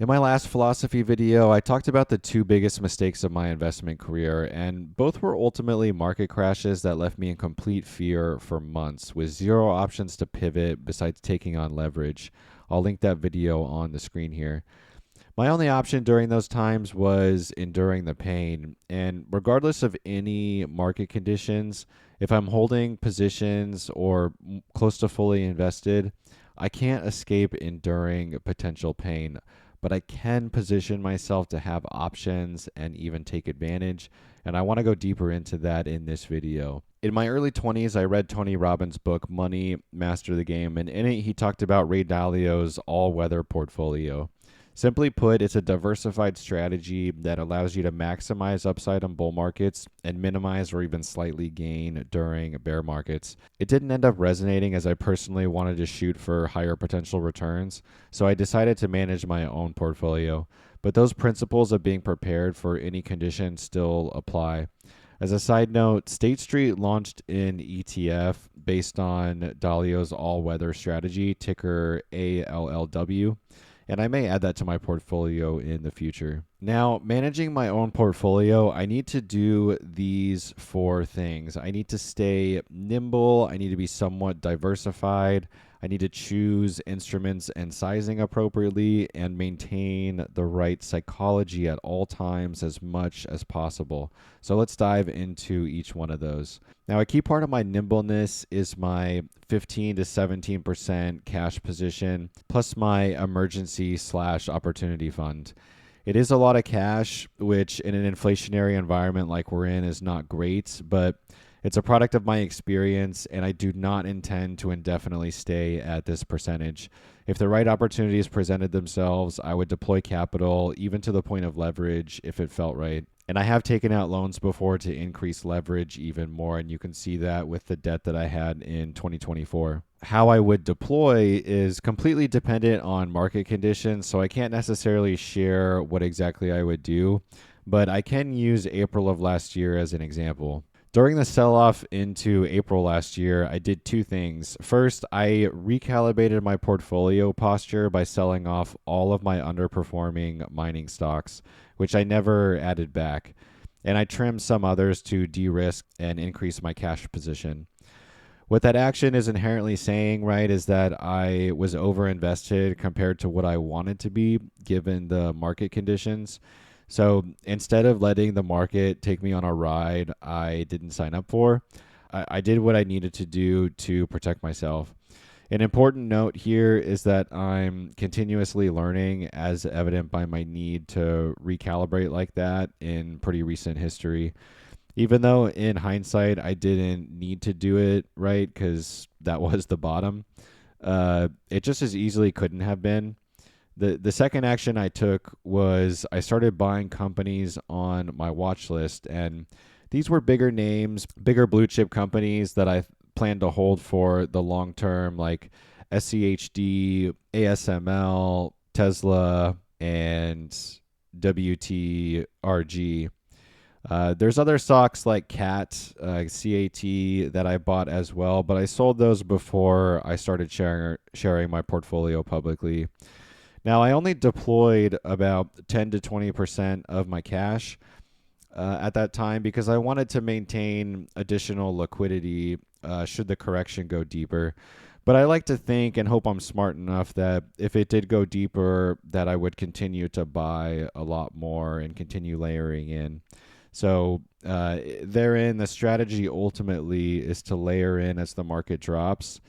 In my last philosophy video, I talked about the two biggest mistakes of my investment career, and both were ultimately market crashes that left me in complete fear for months, with zero options to pivot besides taking on leverage. I'll link that video on the screen here. My only option during those times was enduring the pain, and regardless of any market conditions, if I'm holding positions or close to fully invested, I can't escape enduring potential pain, but I can position myself to have options and even take advantage. And I want to go deeper into that in this video. In my early 20s, I read Tony Robbins' book, Money, Master the Game, and in it, he talked about Ray Dalio's all weather portfolio. Simply put, it's a diversified strategy that allows you to maximize upside on bull markets and minimize or even slightly gain during bear markets. It didn't end up resonating as I personally wanted to shoot for higher potential returns, so I decided to manage my own portfolio. But those principles of being prepared for any condition still apply. As a side note, State Street launched an ETF based on Dalio's all-weather strategy, ticker ALLW, and I may add that to my portfolio in the future. Now, managing my own portfolio, I need to do these four things. I need to stay nimble, I need to be somewhat diversified, I need to choose instruments and sizing appropriately, and maintain the right psychology at all times as much as possible. So let's dive into each one of those. Now, a key part of my nimbleness is my 15 to 17% cash position, plus my emergency/opportunity fund. It is a lot of cash, which in an inflationary environment like we're in is not great, but it's a product of my experience, and I do not intend to indefinitely stay at this percentage. If the right opportunities presented themselves, I would deploy capital, even to the point of leverage, if it felt right. And I have taken out loans before to increase leverage even more, and you can see that with the debt that I had in 2024. How I would deploy is completely dependent on market conditions, so I can't necessarily share what exactly I would do, but I can use April of last year as an example. During the sell-off into April last year, I did two things. First, I recalibrated my portfolio posture by selling off all of my underperforming mining stocks, which I never added back, and I trimmed some others to de-risk and increase my cash position. What that action is inherently saying, right, is that I was overinvested compared to what I wanted to be given the market conditions. So instead of letting the market take me on a ride I didn't sign up for, I did what I needed to do to protect myself. An important note here is that I'm continuously learning, as evident by my need to recalibrate like that in pretty recent history. Even though in hindsight I didn't need to do it, right, because that was the bottom, it just as easily couldn't have been. The second action I took was I started buying companies on my watch list, and these were bigger names, bigger blue chip companies that I planned to hold for the long term, like SCHD, ASML, Tesla, and WTRG. There's other stocks like CAT that I bought as well, but I sold those before I started sharing my portfolio publicly. Now, I only deployed about 10 to 20% of my cash at that time because I wanted to maintain additional liquidity should the correction go deeper. But I like to think and hope I'm smart enough that if it did go deeper, that I would continue to buy a lot more and continue layering in. So therein, the strategy ultimately is to layer in as the market drops.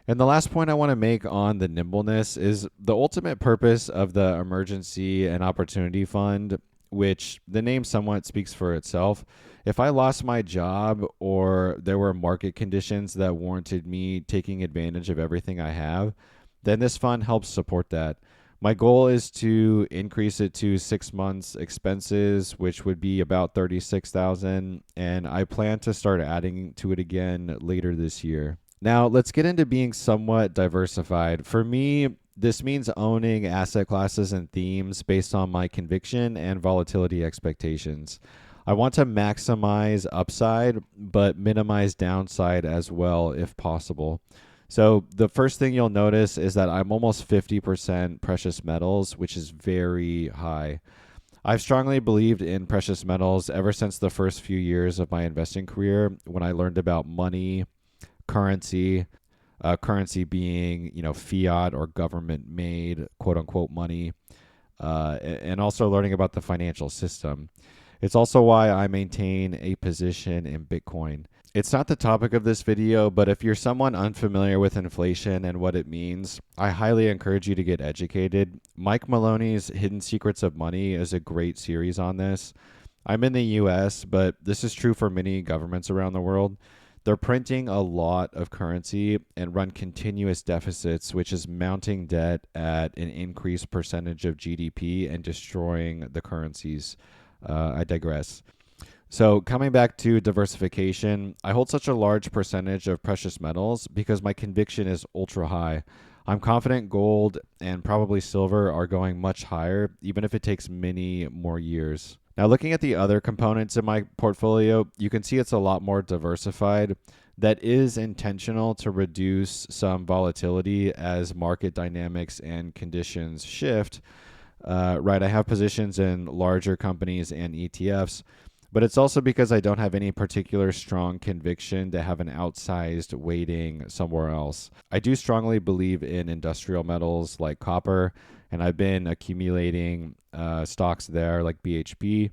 And the last point I want to make on the nimbleness is the ultimate purpose of the emergency and opportunity fund, which the name somewhat speaks for itself. If I lost my job or there were market conditions that warranted me taking advantage of everything I have, then this fund helps support that. My goal is to increase it to 6 months expenses, which would be about 36,000, and I plan to start adding to it again later this year. Now, let's get into being somewhat diversified. For me, this means owning asset classes and themes based on my conviction and volatility expectations. I want to maximize upside, but minimize downside as well if possible. So the first thing you'll notice is that I'm almost 50% precious metals, which is very high. I've strongly believed in precious metals ever since the first few years of my investing career when I learned about money, currency, currency being, fiat or government made, quote unquote, money, and also learning about the financial system. It's also why I maintain a position in Bitcoin. It's not the topic of this video, but if you're someone unfamiliar with inflation and what it means, I highly encourage you to get educated. Mike Maloney's Hidden Secrets of Money is a great series on this. I'm in the US, but this is true for many governments around the world. They're printing a lot of currency and run continuous deficits, which is mounting debt at an increased percentage of GDP and destroying the currencies. I digress. So, coming back to diversification, I hold such a large percentage of precious metals because my conviction is ultra high. I'm confident gold and probably silver are going much higher, even if it takes many more years. Now, looking at the other components in my portfolio, you can see it's a lot more diversified. That is intentional to reduce some volatility as market dynamics and conditions shift. Right, I have positions in larger companies and ETFs, but it's also because I don't have any particular strong conviction to have an outsized weighting somewhere else. I do strongly believe in industrial metals like copper, and I've been accumulating stocks there like BHP,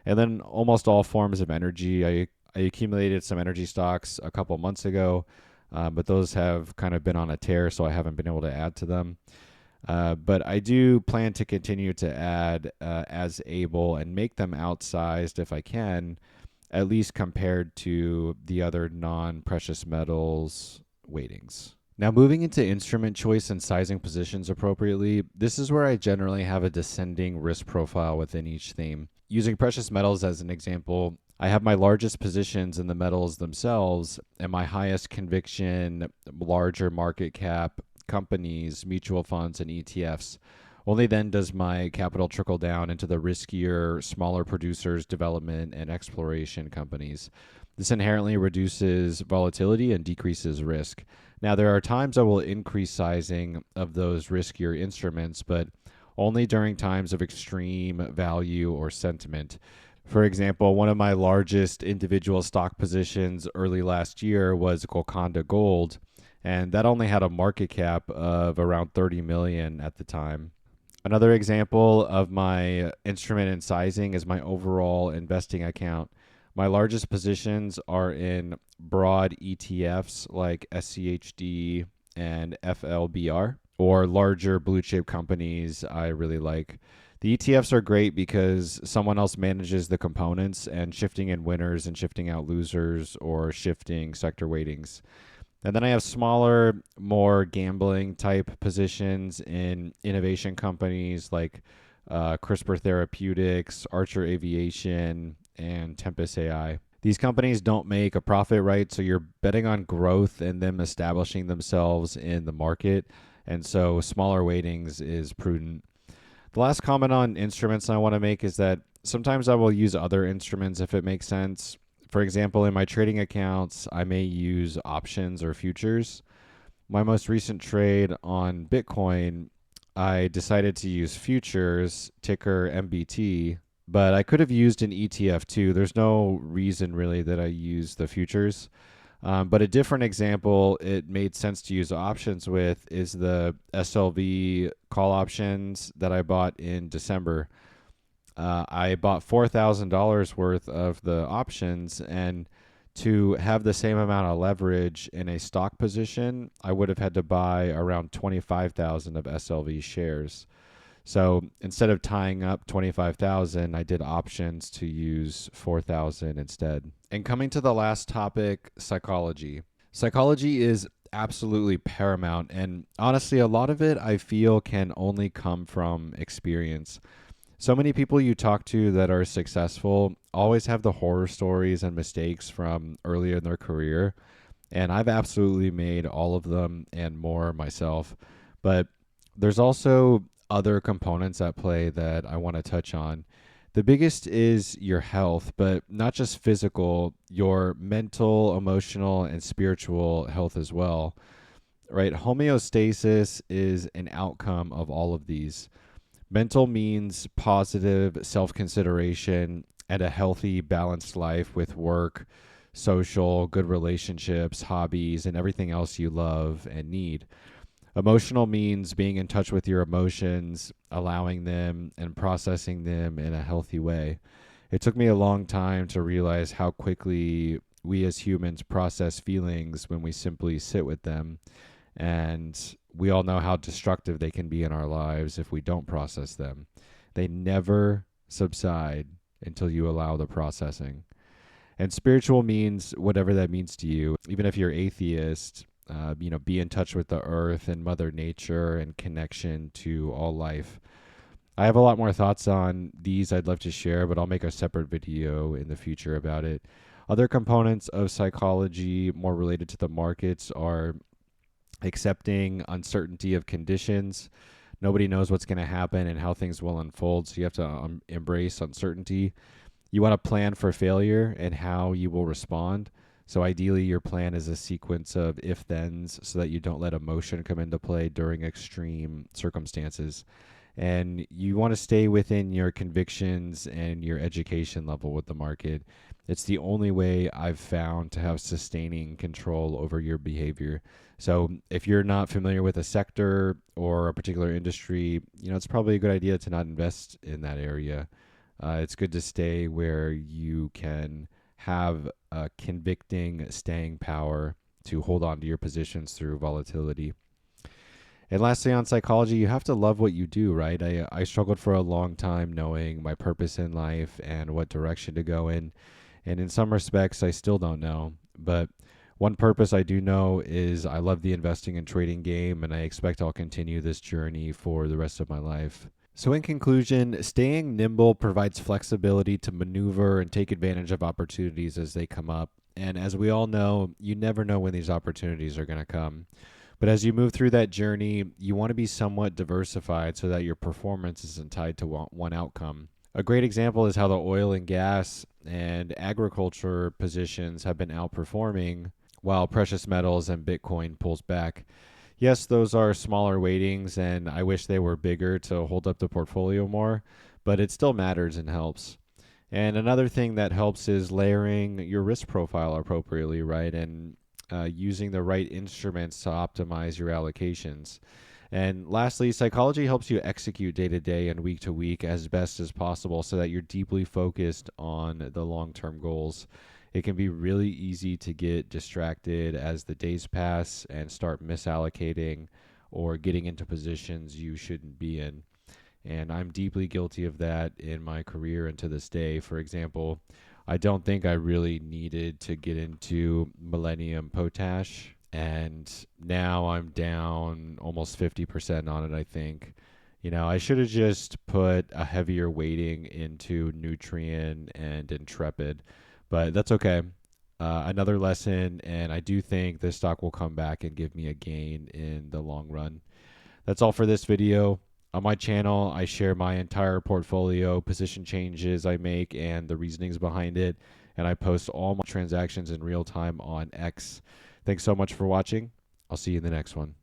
and then almost all forms of energy. I accumulated some energy stocks a couple months ago, but those have kind of been on a tear, so I haven't been able to add to them. But I do plan to continue to add as able and make them outsized if I can, at least compared to the other non precious metals weightings. Now, moving into instrument choice and sizing positions appropriately, this is where I generally have a descending risk profile within each theme. Using precious metals as an example, I have my largest positions in the metals themselves and my highest conviction, larger market cap companies, mutual funds, and ETFs. Only then does my capital trickle down into the riskier, smaller producers, development, and exploration companies. This inherently reduces volatility and decreases risk. Now, there are times I will increase sizing of those riskier instruments, but only during times of extreme value or sentiment. For example, one of my largest individual stock positions early last year was Golconda Gold, and that only had a market cap of around 30 million at the time. Another example of my instrument and sizing is my overall investing account. My largest positions are in broad ETFs like SCHD and FLBR, or larger blue chip companies I really like. The ETFs are great because someone else manages the components and shifting in winners and shifting out losers or shifting sector weightings. And then I have smaller, more gambling type positions in innovation companies like CRISPR Therapeutics, Archer Aviation, and Tempest AI. These companies don't make a profit, right? So you're betting on growth and them establishing themselves in the market. And so smaller weightings is prudent. The last comment on instruments I want to make is that sometimes I will use other instruments if it makes sense. For example, in my trading accounts, I may use options or futures. My most recent trade on Bitcoin, I decided to use futures, ticker MBT, but I could have used an ETF too. There's no reason really that I use the futures. But a different example it made sense to use options with is the SLV call options that I bought in December. I bought $4,000 worth of the options, and to have the same amount of leverage in a stock position, I would have had to buy around 25,000 of SLV shares. So instead of tying up 25,000, I did options to use 4,000 instead. And coming to the last topic, psychology. Psychology is absolutely paramount, and honestly, a lot of it I feel can only come from experience. So many people you talk to that are successful always have the horror stories and mistakes from earlier in their career, and I've absolutely made all of them and more myself. But there's also other components at play that I want to touch on. The biggest is your health, but not just physical, your mental, emotional, and spiritual health as well. right? Homeostasis is an outcome of all of these. Mental means positive self consideration and a healthy, balanced life with work, social, good relationships, hobbies, and everything else you love and need. Emotional means being in touch with your emotions, allowing them, and processing them in a healthy way. It took me a long time to realize how quickly we as humans process feelings when we simply sit with them. And we all know how destructive they can be in our lives if we don't process them. They never subside until you allow the processing. And spiritual means whatever that means to you. Even if you're atheist, be in touch with the earth and Mother Nature and connection to all life. I have a lot more thoughts on these I'd love to share, but I'll make a separate video in the future about it. Other components of psychology more related to the markets are accepting uncertainty of conditions. Nobody knows what's going to happen and how things will unfold, so you have to embrace uncertainty. You want to plan for failure and how you will respond. So ideally, your plan is a sequence of if-thens so that you don't let emotion come into play during extreme circumstances. And you want to stay within your convictions and your education level with the market. It's the only way I've found to have sustaining control over your behavior. So if you're not familiar with a sector or a particular industry, it's probably a good idea to not invest in that area. It's good to stay where you can have a convicting staying power to hold on to your positions through volatility. And lastly, on psychology, you have to love what you do, right? I struggled for a long time knowing my purpose in life and what direction to go in. And in some respects, I still don't know. But one purpose I do know is I love the investing and trading game, and I expect I'll continue this journey for the rest of my life. So, in conclusion, staying nimble provides flexibility to maneuver and take advantage of opportunities as they come up. And as we all know, you never know when these opportunities are going to come. But as you move through that journey, you want to be somewhat diversified so that your performance isn't tied to one outcome. A great example is how the oil and gas and agriculture positions have been outperforming while precious metals and Bitcoin pulls back. Yes, those are smaller weightings, and I wish they were bigger to hold up the portfolio more, but it still matters and helps. And another thing that helps is layering your risk profile appropriately, right? And using the right instruments to optimize your allocations. And lastly, psychology helps you execute day to day and week to week as best as possible so that you're deeply focused on the long term goals. It can be really easy to get distracted as the days pass and start misallocating or getting into positions you shouldn't be in. And I'm deeply guilty of that in my career and to this day. For example, I don't think I really needed to get into Millennium Potash. And now I'm down almost 50% on it, I think. I should have just put a heavier weighting into Nutrien and Intrepid, but that's okay. Another lesson, and I do think this stock will come back and give me a gain in the long run. That's all for this video. On my channel, I share my entire portfolio, position changes I make, and the reasonings behind it. And I post all my transactions in real time on X. Thanks so much for watching. I'll see you in the next one.